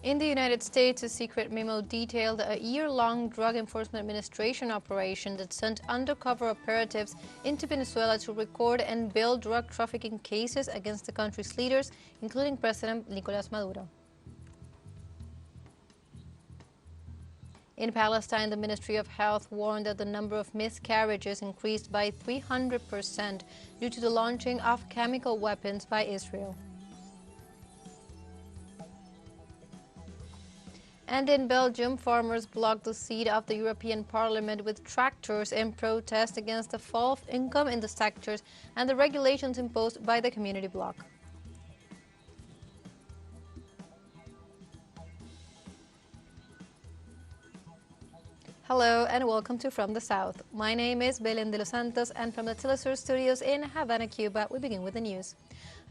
In the United States, a secret memo detailed a year-long Drug Enforcement Administration operation that sent undercover operatives into Venezuela to record and build drug trafficking cases against the country's leaders, including President Nicolás Maduro. In Palestine, the Ministry of Health warned that the number of miscarriages increased by 300% due to the launching of chemical weapons by Israel. And in Belgium, farmers blocked the seat of the European Parliament with tractors in protest against the fall of income in the sectors and the regulations imposed by the community bloc. Hello and welcome to From the South. My name is Belén de los Santos, and from the TeleSUR studios in Havana, Cuba, we begin with the news.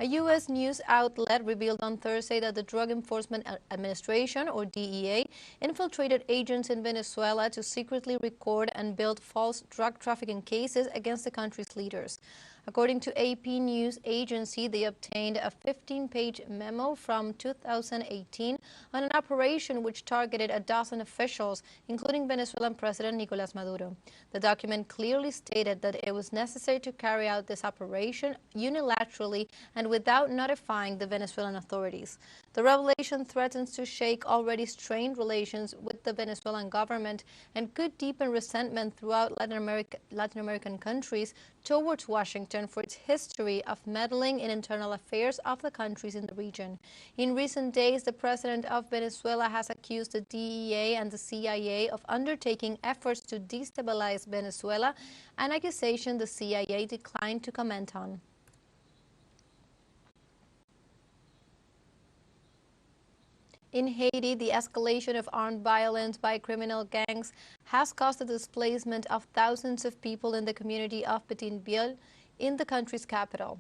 A U.S. news outlet revealed on Thursday that the Drug Enforcement Administration, or DEA, infiltrated agents in Venezuela to secretly record and build false drug trafficking cases against the country's leaders. According to AP News Agency, they obtained a 15-page memo from 2018 on an operation which targeted a dozen officials, including Venezuelan President Nicolás Maduro. The document clearly stated that it was necessary to carry out this operation unilaterally and without notifying the Venezuelan authorities. The revelation threatens to shake already strained relations with the Venezuelan government and could deepen resentment throughout Latin American countries towards Washington for its history of meddling in internal affairs of the countries in the region. In recent days, the president of Venezuela has accused the DEA and the CIA of undertaking efforts to destabilize Venezuela, an accusation the CIA declined to comment on. In Haiti, the escalation of armed violence by criminal gangs has caused the displacement of thousands of people in the community of Petit-Biel in the country's capital.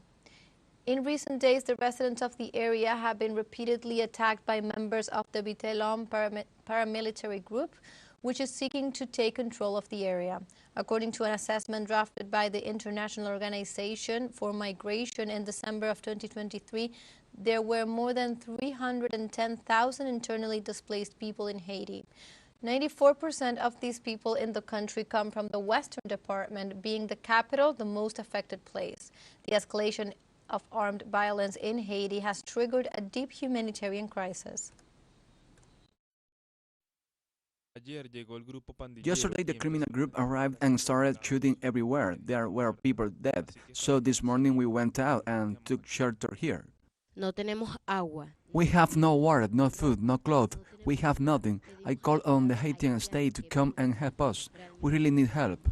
In recent days, the residents of the area have been repeatedly attacked by members of the Vitelon paramilitary group, which is seeking to take control of the area. According to an assessment drafted by the International Organization for Migration in December of 2023, there were more than 310,000 internally displaced people in Haiti. 94% of these people in the country come from the western department, being the capital the most affected place. The escalation of armed violence in Haiti has triggered a deep humanitarian crisis. Yesterday, the criminal group arrived and started shooting everywhere. There were people dead. So this morning we went out and took shelter here. No tenemos agua. We have no water, no food, no clothes. We have nothing. I called on the Haitian state to come and help us. We really need help.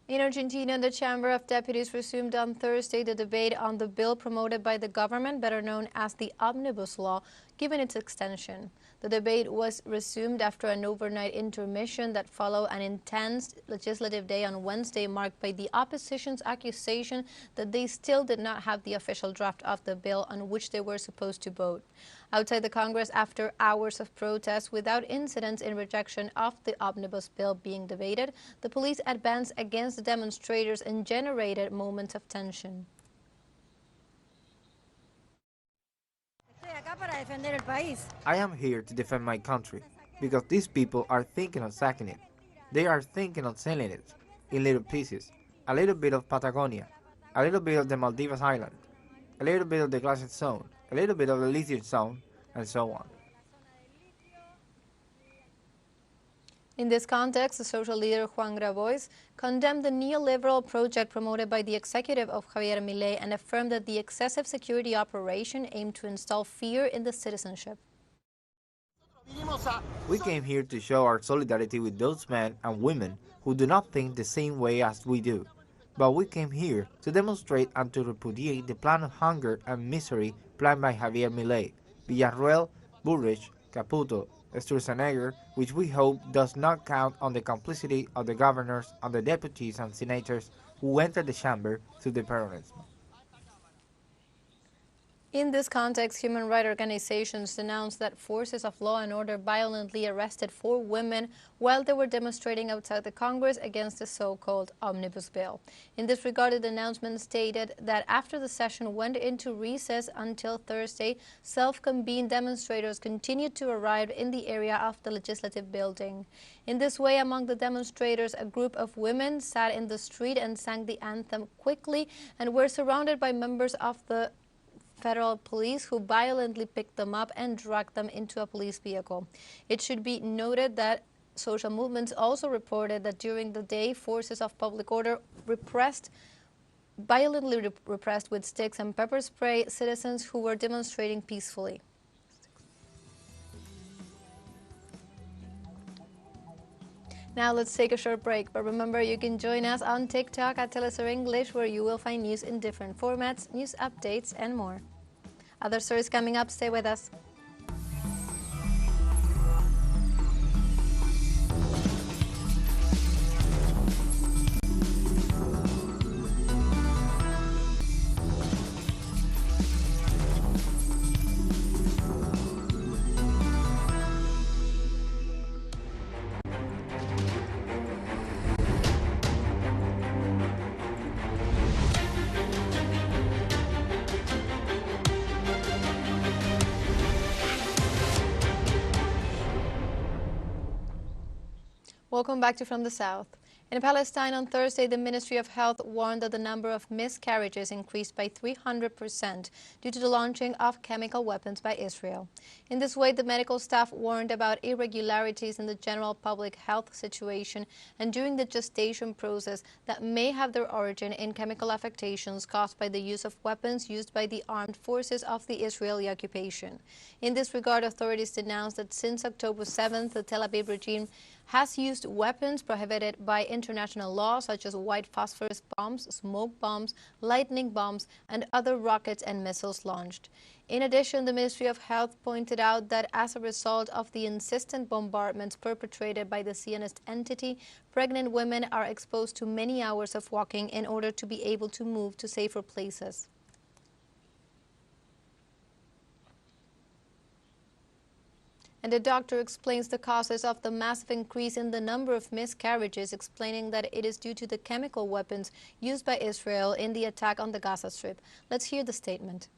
In Argentina, the Chamber of Deputies resumed on Thursday the debate on the bill promoted by the government, better known as the Omnibus Law, given its extension. The debate was resumed after an overnight intermission that followed an intense legislative day on Wednesday, marked by the opposition's accusation that they still did not have the official draft of the bill on which they were supposed to vote. Outside the Congress, after hours of protests without incidents in rejection of the omnibus bill being debated, the police advanced against the demonstrators and generated moments of tension. I am here to defend my country, because these people are thinking of sacking it. They are thinking of selling it, in little pieces, a little bit of Patagonia, a little bit of the Maldives Island, a little bit of the Glacier Zone, a little bit of the Lithium Zone, and so on. In this context, the social leader Juan Grabois condemned the neoliberal project promoted by the executive of Javier Milei and affirmed that the excessive security operation aimed to install fear in the citizenship. We came here to show our solidarity with those men and women who do not think the same way as we do. But we came here to demonstrate and to repudiate the plan of hunger and misery planned by Javier Milei, Villarroel, Bullrich, Caputo, Sturzenegger, which we hope does not count on the complicity of the governors and the deputies and senators who entered the chamber through the Peronism. In this context, human rights organizations denounced that forces of law and order violently arrested 4 women while they were demonstrating outside the Congress against the so-called omnibus bill. In this regard, the announcement stated that after the session went into recess until Thursday, self-convened demonstrators continued to arrive in the area of the legislative building. In this way, among the demonstrators, a group of women sat in the street and sang the anthem quickly and were surrounded by members of the federal police who violently picked them up and dragged them into a police vehicle. It should be noted that social movements also reported that during the day, forces of public order violently repressed with sticks and pepper spray citizens who were demonstrating peacefully. Now let's take a short break, but remember you can join us on TikTok at TeleSUR English, where you will find news in different formats, news updates, and more. Other stories coming up, stay with us. Welcome back to From the South. In Palestine on Thursday, the Ministry of Health warned that the number of miscarriages increased by 300% due to the launching of chemical weapons by Israel. In this way, the medical staff warned about irregularities in the general public health situation and during the gestation process that may have their origin in chemical affectations caused by the use of weapons used by the armed forces of the Israeli occupation. In this regard, authorities denounced that since October 7th, the Tel Aviv regime has used weapons prohibited by international law, such as white phosphorus bombs, smoke bombs, lightning bombs, and other rockets and missiles launched. In addition, the Ministry of Health pointed out that as a result of the insistent bombardments perpetrated by the Zionist entity, pregnant women are exposed to many hours of walking in order to be able to move to safer places. And the doctor explains the causes of the massive increase in the number of miscarriages, explaining that it is due to the chemical weapons used by Israel in the attack on the Gaza Strip. Let's hear the statement.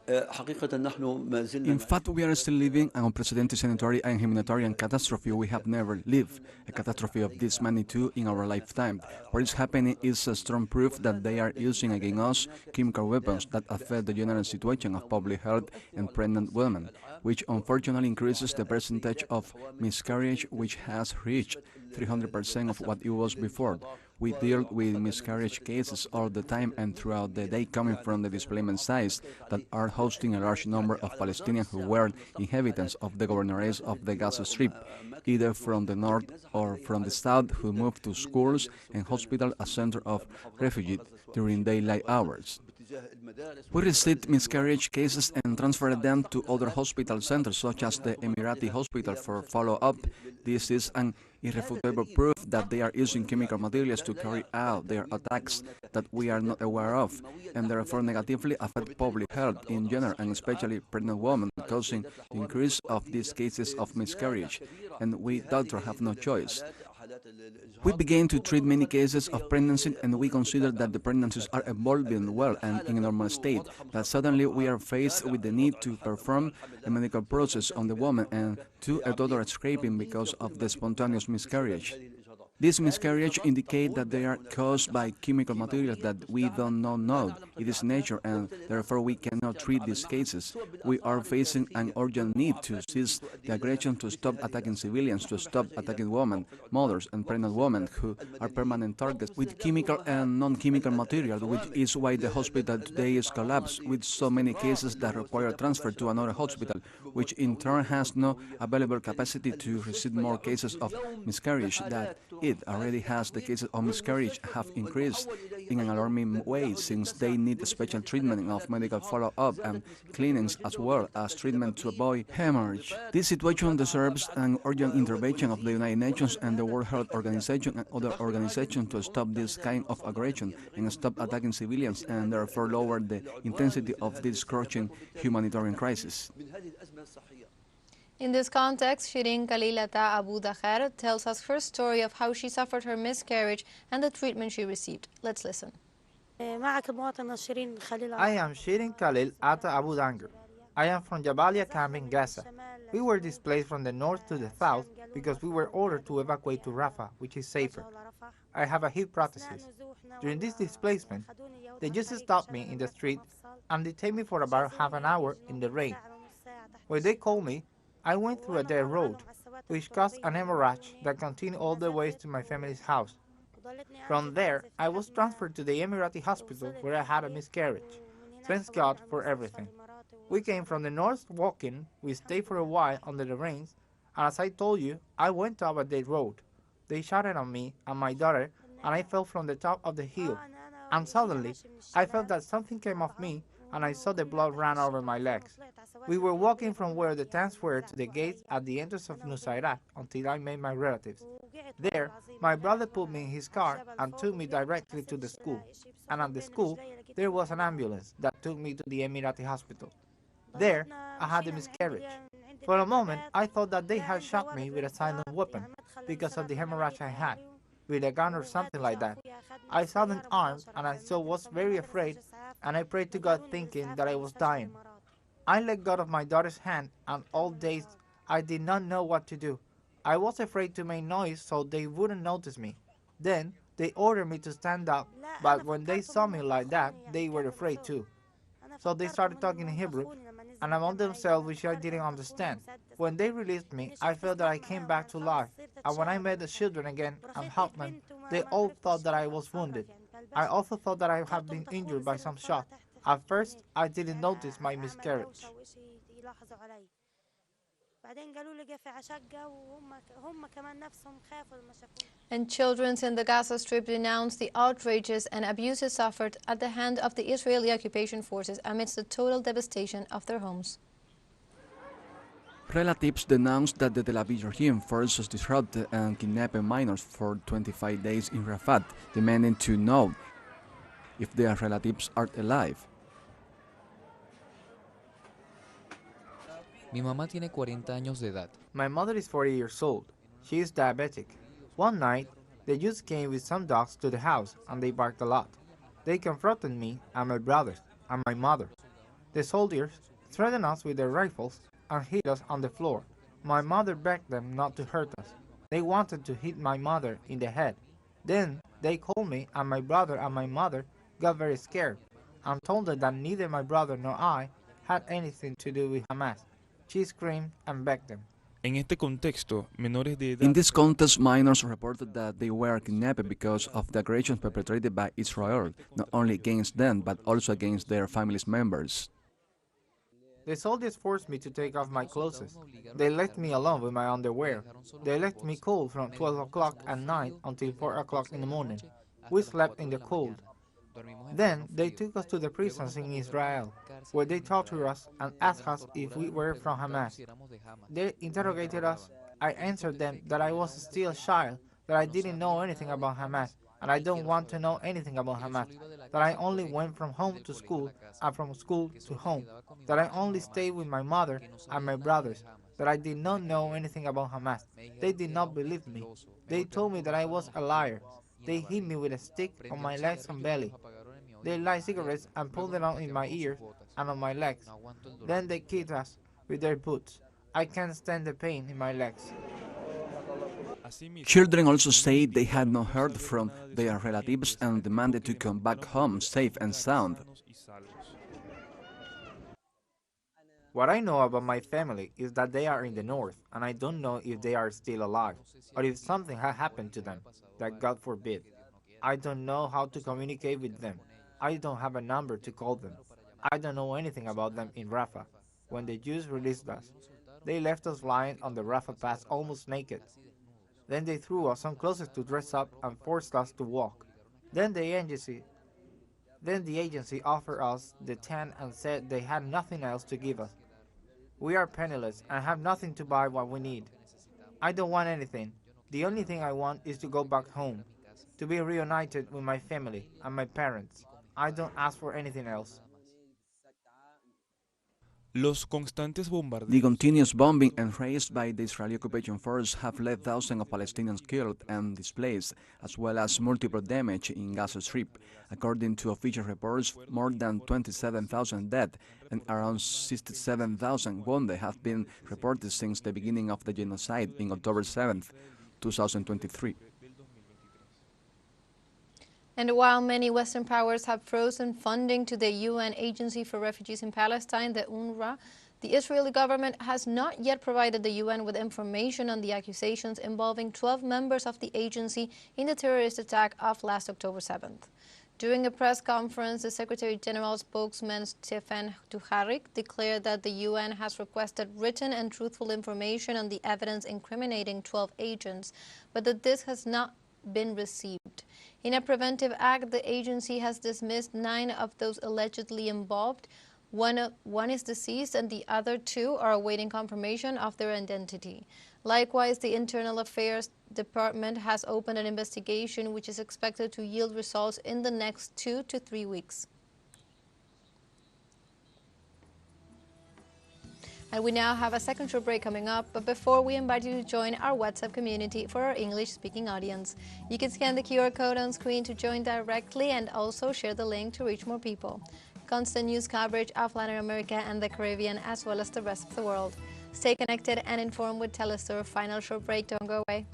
In fact, we are still living an unprecedented sanitary and humanitarian catastrophe we have never lived, a catastrophe of this magnitude in our lifetime. What is happening is a strong proof that they are using against us chemical weapons that affect the general situation of public health and pregnant women, which unfortunately increases the percentage of miscarriage, which has reached 300% of what it was before. We deal with miscarriage cases all the time and throughout the day coming from the displacement sites that are hosting a large number of Palestinians who were inhabitants of the governorates of the Gaza Strip, either from the north or from the south, who moved to schools and hospitals as center of refuge during daylight hours. We received miscarriage cases and transferred them to other hospital centers, such as the Emirati Hospital, for follow-up. This is an irrefutable proof that they are using chemical materials to carry out their attacks that we are not aware of, and therefore negatively affect public health in general, and especially pregnant women, causing the increase of these cases of miscarriage. And we doctors have no choice. We began to treat many cases of pregnancy, and we consider that the pregnancies are evolving well and in a normal state, but suddenly we are faced with the need to perform a medical process on the woman and to a total scraping because of the spontaneous miscarriage. These miscarriages indicate that they are caused by chemical materials that we don't know it is nature, and therefore we cannot treat these cases. We are facing an urgent need to cease the aggression, to stop attacking civilians, to stop attacking women, mothers, and pregnant women who are permanent targets with chemical and non-chemical material, which is why the hospital today is collapsed, with so many cases that require transfer to another hospital, which in turn has no available capacity to receive more cases of miscarriage. That it already has, the cases of miscarriage have increased in an alarming way since they need special treatment of medical follow-up and cleanings as well as treatment to avoid hemorrhage. This situation deserves an urgent intervention of the United Nations and the World Health Organization and other organizations to stop this kind of aggression and stop attacking civilians and therefore lower the intensity of this crushing humanitarian crisis. In this context, Shirin Khalilata Abu Dakhar tells us her story of how she suffered her miscarriage and the treatment she received. Let's listen. I am Shirin Khalil Atta Abu Danger. I am from Jabalia camp in Gaza. We were displaced from the north to the south because we were ordered to evacuate to Rafah, which is safer. I have a hip prosthesis. During this displacement, they just stopped me in the street and detained me for about half an hour in the rain. When they called me, I went through a dead road, which caused an hemorrhage that continued all the way to my family's house. From there, I was transferred to the Emirati hospital where I had a miscarriage. Thanks God for everything. We came from the north walking, we stayed for a while under the rains, and as I told you, I went up a dead road. They shouted at me and my daughter, and I fell from the top of the hill. And suddenly, I felt that something came off me, and I saw the blood run over my legs. We were walking from where the tanks were to the gates at the entrance of Nusayrat until I met my relatives. There, my brother put me in his car and took me directly to the school. And at the school, there was an ambulance that took me to the Emirati hospital. There, I had a miscarriage. For a moment, I thought that they had shot me with a silent weapon because of the hemorrhage I had, with a gun or something like that. I saw them armed and I so was very afraid, and I prayed to God thinking that I was dying. I let go of my daughter's hand, and all days I did not know what to do. I was afraid to make noise so they wouldn't notice me. Then they ordered me to stand up, but when they saw me like that, they were afraid too. So they started talking in Hebrew and among themselves, which I didn't understand. When they released me, I felt that I came back to life, and when I met the children again and hugged them, they all thought that I was wounded. I also thought that I had been injured by some shot. At first, I didn't notice my miscarriage. And children in the Gaza Strip denounced the outrages and abuses suffered at the hand of the Israeli occupation forces amidst the total devastation of their homes. Relatives denounced that the Tel Aviv regime forces disrupted and kidnapped minors for 25 days in Rafah, demanding to know if their relatives are alive. Mi mamá tiene 40 años de edad. My mother is 40 years old. She is diabetic. One night, the Jews came with some dogs to the house and they barked a lot. They confronted me and my brothers and my mother. The soldiers threatened us with their rifles and hit us on the floor. My mother begged them not to hurt us. They wanted to hit my mother in the head. Then they called me and my brother and my mother got very scared and told them that neither my brother nor I had anything to do with Hamas. She screamed and begged them. En este contexto, menores de edad. In this context, minors reported that they were kidnapped because of the aggressions perpetrated by Israel, not only against them, but also against their families members. The soldiers forced me to take off my clothes. They left me alone with my underwear. They left me cold from 12 o'clock at night until 4 o'clock in the morning. We slept in the cold. Then they took us to the prisons in Israel, where they tortured us and asked us if we were from Hamas. They interrogated us. I answered them that I was still a child, that I didn't know anything about Hamas, and I don't want to know anything about Hamas, that I only went from home to school and from school to home, that I only stayed with my mother and my brothers, that I did not know anything about Hamas. They did not believe me. They told me that I was a liar. They hit me with a stick on my legs and belly. They light cigarettes and pulled them out in my ears and on my legs. Then they kicked us with their boots. I can't stand the pain in my legs. Children also said they had not heard from their relatives and demanded to come back home safe and sound. What I know about my family is that they are in the north, and I don't know if they are still alive, or if something had happened to them, that God forbid. I don't know how to communicate with them. I don't have a number to call them. I don't know anything about them in Rafah. When the Jews released us, they left us lying on the Rafah Pass almost naked. Then they threw us some clothes to dress up and forced us to walk. Then the agency then the agency offered us the tent and said they had nothing else to give us. We are penniless and have nothing to buy what we need. I don't want anything. The only thing I want is to go back home, to be reunited with my family and my parents. I don't ask for anything else. Los constantes The bombardeos continuous bombing and raids by the Israeli occupation force have left thousands of Palestinians killed and displaced, as well as multiple damage in Gaza Strip. According to official reports, more than 27,000 dead and around 67,000 wounded have been reported since the beginning of the genocide in October 7, 2023. And while many Western powers have frozen funding to the UN Agency for Refugees in Palestine, the UNRWA, the Israeli government has not yet provided the UN with information on the accusations involving 12 members of the agency in the terrorist attack of last October 7th. During a press conference, the Secretary General's spokesman Stefan Dujarric declared that the UN has requested written and truthful information on the evidence incriminating 12 agents, but that this has not been received. In a preventive act, the agency has dismissed 9 of those allegedly involved. One is deceased and the other 2 are awaiting confirmation of their identity. Likewise, the Internal Affairs Department has opened an investigation which is expected to yield results in the next 2 to 3 weeks. And we now have a second short break coming up, but before we invite you to join our WhatsApp community for our English-speaking audience. You can scan the QR code on screen to join directly and also share the link to reach more people. Constant news coverage of Latin America and the Caribbean as well as the rest of the world. Stay connected and informed with TeleSUR. Final short break, don't go away.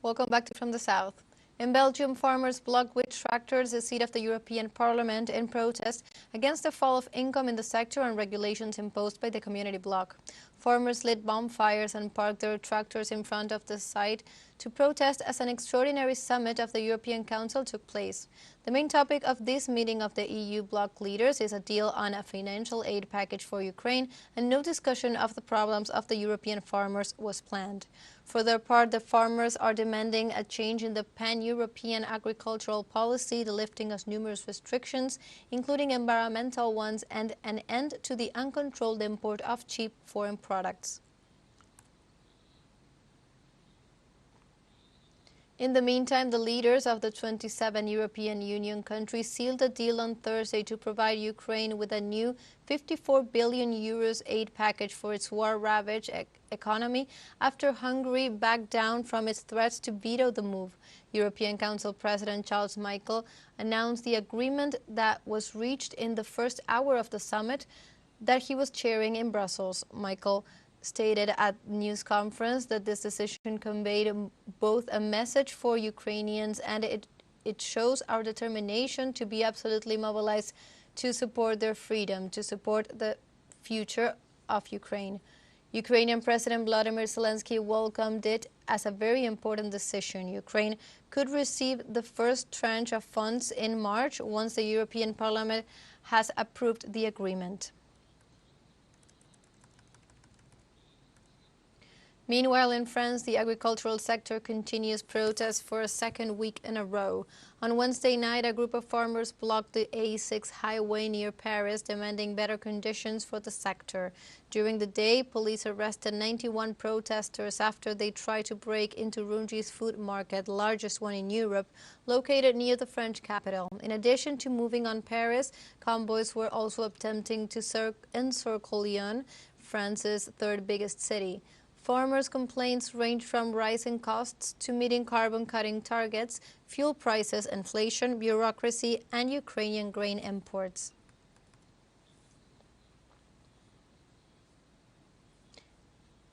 Welcome back to From the South. In Belgium, farmers blocked with tractors the seat of the European Parliament in protest against the fall of income in the sector and regulations imposed by the community bloc. Farmers lit bonfires and parked their tractors in front of the site to protest as an extraordinary summit of the European Council took place. The main topic of this meeting of the EU bloc leaders is a deal on a financial aid package for Ukraine, and no discussion of the problems of the European farmers was planned. For their part, the farmers are demanding a change in the pan-European agricultural policy, the lifting of numerous restrictions, including environmental ones, and an end to the uncontrolled import of cheap foreign products. In the meantime, the leaders of the 27 European Union countries sealed a deal on Thursday to provide Ukraine with a new 54 billion euros aid package for its war-ravaged economy after Hungary backed down from its threats to veto the move. European Council President Charles Michel announced the agreement that was reached in the first hour of the summit that he was chairing in Brussels. Michel stated at the news conference that this decision conveyed both a message for Ukrainians and it shows our determination to be absolutely mobilized to support their freedom, to support the future of Ukraine. Ukrainian President Volodymyr Zelensky welcomed it as a very important decision. Ukraine could receive the first tranche of funds in March once the European Parliament has approved the agreement. Meanwhile, in France, the agricultural sector continues protests for a second week in a row. On Wednesday night, a group of farmers blocked the A6 highway near Paris, demanding better conditions for the sector. During the day, police arrested 91 protesters after they tried to break into Rungi's food market, the largest one in Europe, located near the French capital. In addition to moving on Paris, convoys were also attempting to encircle Lyon, France's third biggest city. Farmers' complaints range from rising costs to meeting carbon-cutting targets, fuel prices, inflation, bureaucracy, and Ukrainian grain imports.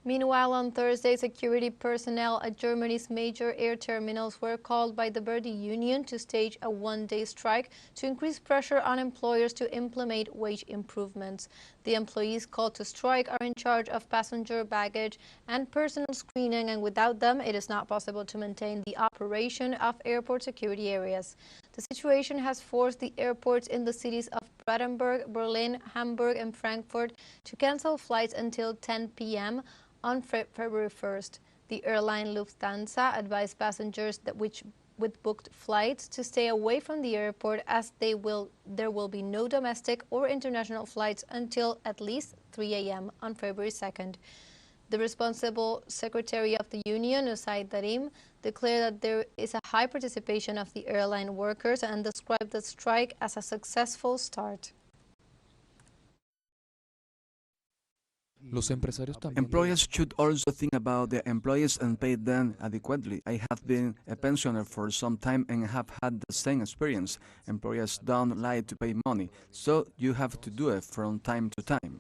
Meanwhile, on Thursday, security personnel at Germany's major air terminals were called by the Verdi union to stage a one-day strike to increase pressure on employers to implement wage improvements. The employees called to strike are in charge of passenger baggage and personal screening, and without them, it is not possible to maintain the operation of airport security areas. The situation has forced the airports in the cities of Brandenburg, Berlin, Hamburg, and Frankfurt to cancel flights until 10 p.m. on February 1st. The airline Lufthansa advised passengers with booked flights to stay away from the airport, as there will be no domestic or international flights until at least 3 a.m. on February 2nd. The responsible secretary of the union, Usaid Darim, declared that there is a high participation of the airline workers and described the strike as a successful start. Los empresarios también Employers should also think about their employees and pay them adequately. I have been a pensioner for some time and have had the same experience. Employers don't like to pay money, so you have to do it from time to time.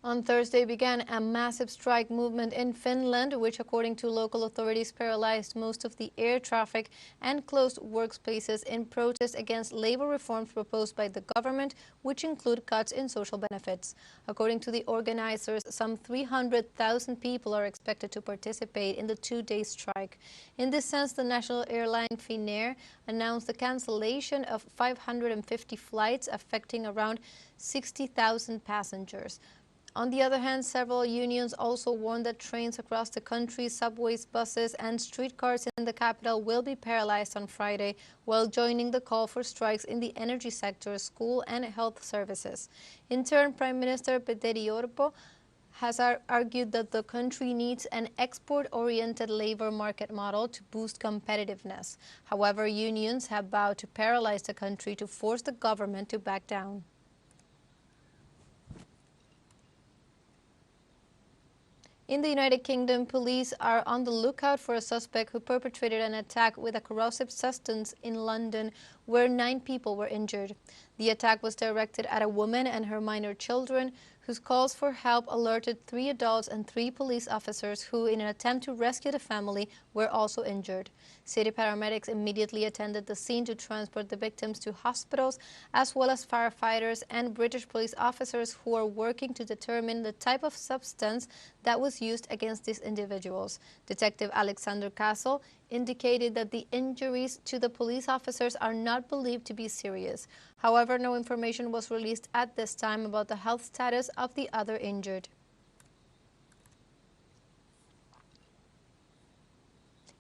On Thursday began a massive strike movement in Finland, which, according to local authorities, paralyzed most of the air traffic and closed workplaces in protest against labor reforms proposed by the government, which include cuts in social benefits. According to the organizers, some 300,000 people are expected to participate in the two-day strike. In this sense, the national airline Finnair announced the cancellation of 550 flights, affecting around 60,000 passengers. On the other hand, several unions also warned that trains across the country, subways, buses, and streetcars in the capital will be paralyzed on Friday, while joining the call for strikes in the energy sector, school, and health services. In turn, Prime Minister Petteri Orpo has argued that the country needs an export-oriented labor market model to boost competitiveness. However, unions have vowed to paralyze the country to force the government to back down. In the United Kingdom, police are on the lookout for a suspect who perpetrated an attack with a corrosive substance in London, where 9 people were injured. The attack was directed at a woman and her minor children, whose calls for help alerted 3 adults and 3 police officers who, in an attempt to rescue the family, were also injured. City paramedics immediately attended the scene to transport the victims to hospitals, as well as firefighters and British police officers who are working to determine the type of substance that was used against these individuals. Detective Alexander Castle indicated that the injuries to the police officers are not believed to be serious. However, no information was released at this time about the health status of the other injured.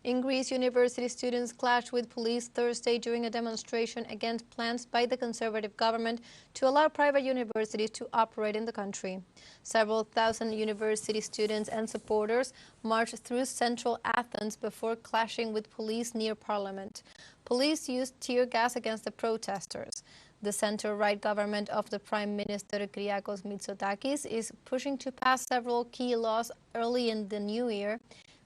In Greece, university students clashed with police Thursday during a demonstration against plans by the conservative government to allow private universities to operate in the country. Several thousand university students and supporters marched through central Athens before clashing with police near Parliament. Police used tear gas against the protesters. The center-right government of the Prime Minister Kyriakos Mitsotakis is pushing to pass several key laws early in the new year,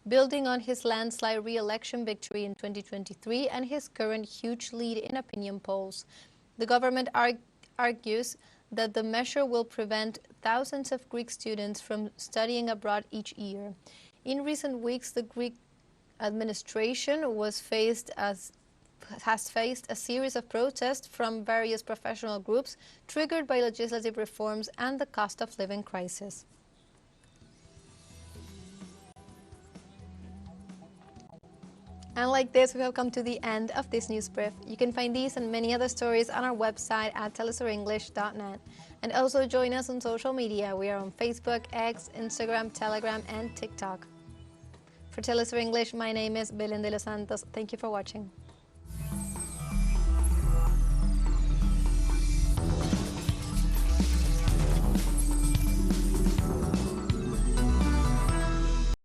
building on his landslide re-election victory in 2023 and his current huge lead in opinion polls. The government argues that the measure will prevent thousands of Greek students from studying abroad each year. In recent weeks, the Greek administration has faced a series of protests from various professional groups triggered by legislative reforms and the cost of living crisis. And like this, we have come to the end of this news brief. You can find these and many other stories on our website at telesurenglish.net. And also join us on social media. We are on Facebook, X, Instagram, Telegram, and TikTok. For TeleSUR English, my name is Belén de los Santos. Thank you for watching.